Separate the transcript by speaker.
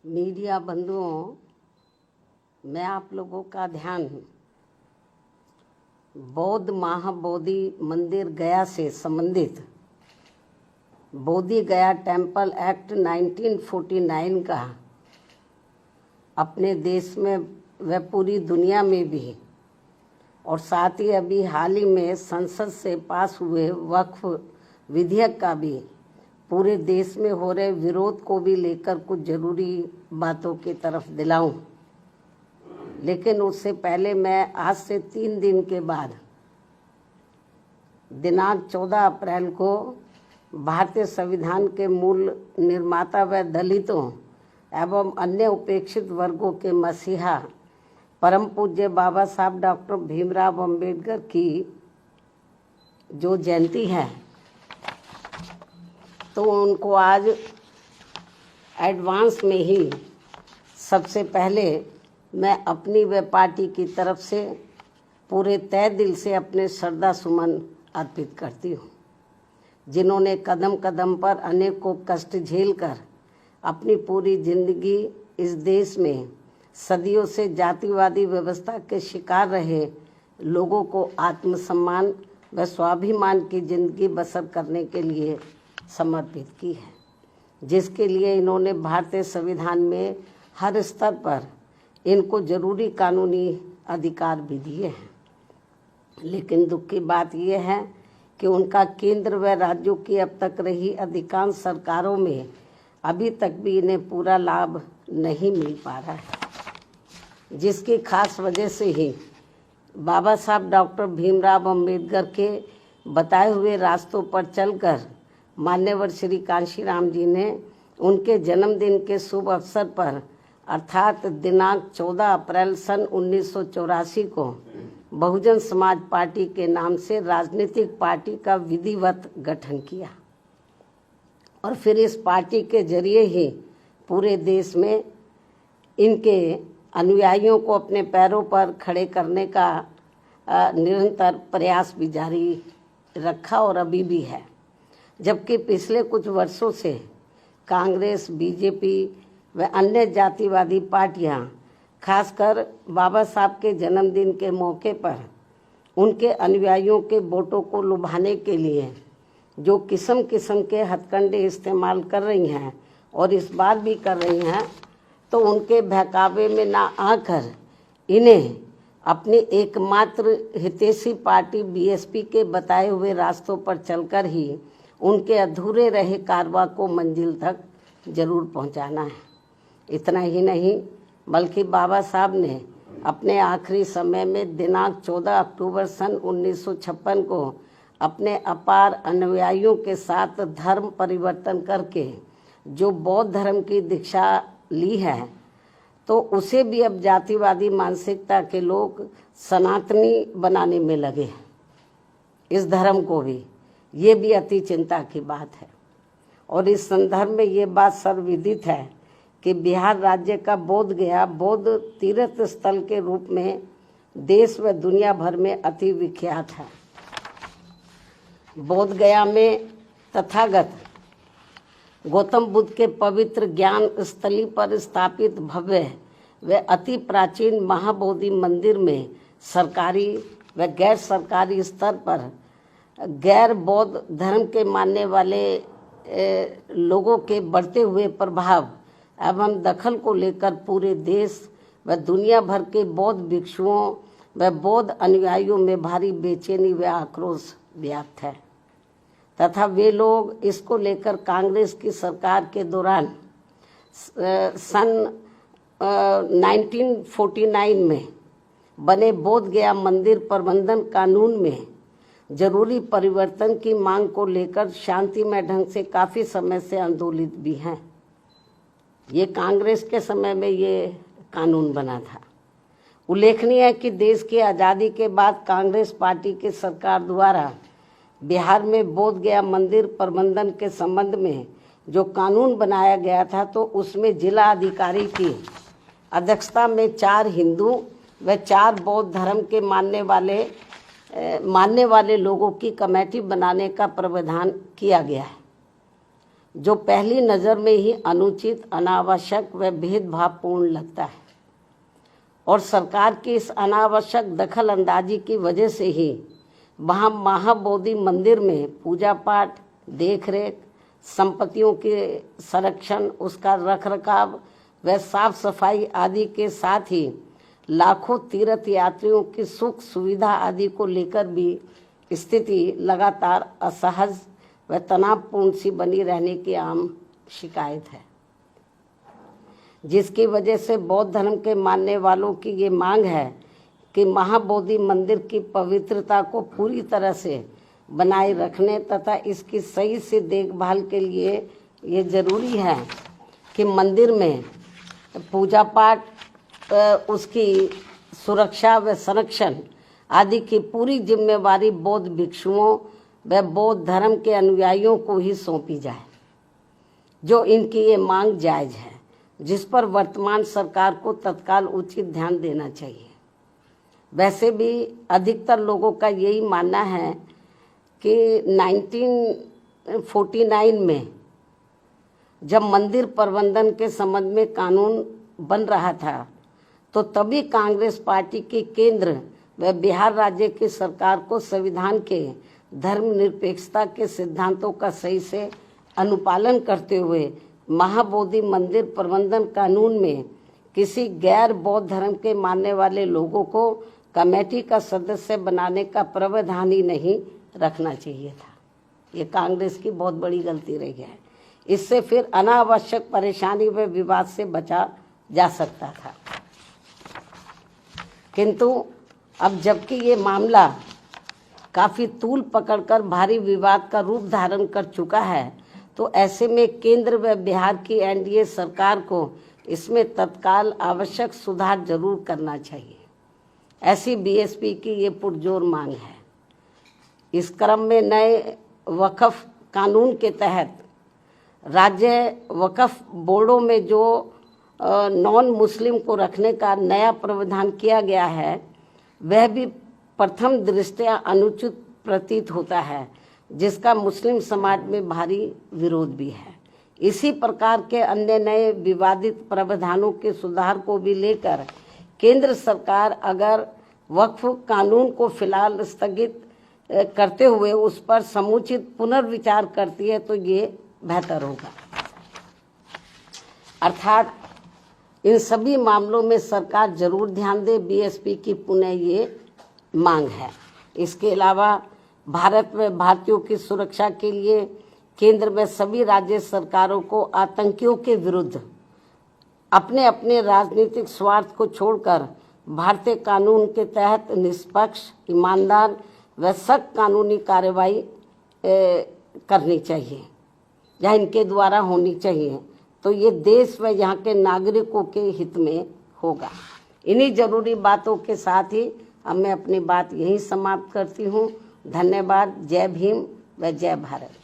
Speaker 1: Media बंधुओं, मैं आप लोगों का ध्यान बौद्ध महाबोधि मंदिर गया से संबंधित बोधि गया टेम्पल एक्ट 1949 का अपने देश में व पूरी दुनिया में भी और साथ ही अभी हाल ही में संसद से पास हुए वक्फ विधेयक का भी पूरे देश में हो रहे विरोध को भी लेकर कुछ जरूरी बातों की तरफ दिलाऊं। लेकिन उससे पहले मैं आज से 3 दिन के बाद दिनांक 14 अप्रैल को भारतीय संविधान के मूल निर्माता व दलितों एवं अन्य उपेक्षित वर्गों के मसीहा परम पूज्य बाबा साहब डॉक्टर भीमराव अंबेडकर की जो जयंती है, तो उनको आज एडवांस में ही सबसे पहले मैं अपनी व पार्टी की तरफ से पूरे तय दिल से अपने श्रद्धा सुमन अर्पित करती हूँ, जिन्होंने कदम कदम पर अनेकों कष्ट झेलकर अपनी पूरी जिंदगी इस देश में सदियों से जातिवादी व्यवस्था के शिकार रहे लोगों को आत्मसम्मान व स्वाभिमान की जिंदगी बसर करने के लिए समर्पित की है, जिसके लिए इन्होंने भारतीय संविधान में हर स्तर पर इनको जरूरी कानूनी अधिकार भी दिए हैं। लेकिन दुख की बात यह है कि उनका केंद्र व राज्यों की अब तक रही अधिकांश सरकारों में अभी तक भी इन्हें पूरा लाभ नहीं मिल पा रहा है, जिसकी खास वजह से ही बाबा साहब डॉक्टर भीमराव अंबेडकर के बताए हुए रास्तों पर चलकर मान्यवर श्री कांशीराम जी ने उनके जन्मदिन के शुभ अवसर पर अर्थात दिनांक 14 अप्रैल सन 1984 को बहुजन समाज पार्टी के नाम से राजनीतिक पार्टी का विधिवत गठन किया और फिर इस पार्टी के जरिए ही पूरे देश में इनके अनुयायियों को अपने पैरों पर खड़े करने का निरंतर प्रयास भी जारी रखा और अभी भी है। जबकि पिछले कुछ वर्षों से कांग्रेस, बीजेपी व अन्य जातिवादी पार्टियां खासकर बाबा साहब के जन्मदिन के मौके पर उनके अनुयायियों के वोटों को लुभाने के लिए जो किस्म किस्म के हथकंडे इस्तेमाल कर रही हैं और इस बार भी कर रही हैं, तो उनके बहकावे में ना आकर इन्हें अपनी एकमात्र हितैषी पार्टी बीएसपी के बताए हुए रास्तों पर चलकर ही उनके अधूरे रहे कारवां को मंजिल तक जरूर पहुंचाना है। इतना ही नहीं बल्कि बाबा साहब ने अपने आखिरी समय में दिनांक 14 अक्टूबर सन 1956 को अपने अपार अनुयायियों के साथ धर्म परिवर्तन करके जो बौद्ध धर्म की दीक्षा ली है, तो उसे भी अब जातिवादी मानसिकता के लोग सनातनी बनाने में लगे। इस धर्म को भी, ये भी अति चिंता की बात है। और इस संदर्भ में ये बात सर्वविदित है कि बिहार राज्य का बोध गया बौद्ध तीर्थ स्थल के रूप में देश व दुनिया भर में अति विख्यात है। बोध गया में तथागत गौतम बुद्ध के पवित्र ज्ञान स्थली पर स्थापित भव्य व अति प्राचीन महाबोधि मंदिर में सरकारी व गैर सरकारी स्तर पर गैर बौद्ध धर्म के मानने वाले लोगों के बढ़ते हुए प्रभाव एवं दखल को लेकर पूरे देश व दुनिया भर के बौद्ध भिक्षुओं व बौद्ध अनुयायियों में भारी बेचैनी व आक्रोश व्याप्त है तथा वे लोग इसको लेकर कांग्रेस की सरकार के दौरान सन 1949 में बने बोध गया मंदिर प्रबंधन कानून में जरूरी परिवर्तन की मांग को लेकर शांतिमय ढंग से काफ़ी समय से आंदोलित भी हैं। ये कांग्रेस के समय में ये कानून बना था। उल्लेखनीय है कि देश की आज़ादी के बाद कांग्रेस पार्टी की सरकार द्वारा बिहार में बोध गया मंदिर प्रबंधन के संबंध में जो कानून बनाया गया था, तो उसमें जिला अधिकारी की अध्यक्षता में 4 हिंदू व 4 बौद्ध धर्म के मानने वाले लोगों की कमेटी बनाने का प्रावधान किया गया है। जो पहली नज़र में ही अनुचित, अनावश्यक व भेदभावपूर्ण लगता है। और सरकार की इस अनावश्यक दखल अंदाजी की वजह से ही वहाँ महाबोधि मंदिर में पूजा पाठ, देखरेख, संपत्तियों के संरक्षण, उसका रखरखाव व साफ सफाई आदि के साथ ही लाखों तीर्थ यात्रियों की सुख सुविधा आदि को लेकर भी स्थिति लगातार असहज व तनावपूर्ण सी बनी रहने की आम शिकायत है, जिसकी वजह से बौद्ध धर्म के मानने वालों की ये मांग है कि महाबोधि मंदिर की पवित्रता को पूरी तरह से बनाए रखने तथा इसकी सही से देखभाल के लिए ये जरूरी है कि मंदिर में पूजा पाठ, उसकी सुरक्षा व संरक्षण आदि की पूरी जिम्मेवारी बौद्ध भिक्षुओं व बौद्ध धर्म के अनुयायियों को ही सौंपी जाए, जो इनकी ये मांग जायज है, जिस पर वर्तमान सरकार को तत्काल उचित ध्यान देना चाहिए। वैसे भी अधिकतर लोगों का यही मानना है कि 1949 में जब मंदिर प्रबंधन के संबंध में कानून बन रहा था तो तभी कांग्रेस पार्टी की केंद्र व बिहार राज्य की सरकार को संविधान के धर्मनिरपेक्षता के सिद्धांतों का सही से अनुपालन करते हुए महाबोधि मंदिर प्रबंधन कानून में किसी गैर बौद्ध धर्म के मानने वाले लोगों को कमेटी का सदस्य बनाने का प्रावधान ही नहीं रखना चाहिए था। ये कांग्रेस की बहुत बड़ी गलती रही है। इससे फिर अनावश्यक परेशानी व विवाद से बचा जा सकता था। किंतु अब जबकि ये मामला काफ़ी तूल पकड़कर भारी विवाद का रूप धारण कर चुका है, तो ऐसे में केंद्र व बिहार की एनडीए सरकार को इसमें तत्काल आवश्यक सुधार जरूर करना चाहिए, ऐसी बीएसपी की ये पुरजोर मांग है। इस क्रम में नए वक्फ कानून के तहत राज्य वक्फ बोर्डों में जो नॉन मुस्लिम को रखने का नया प्रावधान किया गया है, वह भी प्रथम दृष्टया अनुचित प्रतीत होता है, जिसका मुस्लिम समाज में भारी विरोध भी है। इसी प्रकार के अन्य नए विवादित प्रावधानों के सुधार को भी लेकर केंद्र सरकार अगर वक्फ कानून को फिलहाल स्थगित करते हुए उस पर समुचित पुनर्विचार करती है तो ये बेहतर होगा। अर्थात इन सभी मामलों में सरकार जरूर ध्यान दे, बीएसपी की पुनः ये मांग है। इसके अलावा भारत में भारतीयों की सुरक्षा के लिए केंद्र में सभी राज्य सरकारों को आतंकियों के विरुद्ध अपने अपने राजनीतिक स्वार्थ को छोड़कर भारतीय कानून के तहत निष्पक्ष, ईमानदार व सख्त कानूनी कार्रवाई करनी चाहिए या इनके द्वारा होनी चाहिए, तो ये देश व यहाँ के नागरिकों के हित में होगा। इन्हीं जरूरी बातों के साथ ही अब मैं अपनी बात यहीं समाप्त करती हूँ। धन्यवाद। जय भीम व जय भारत।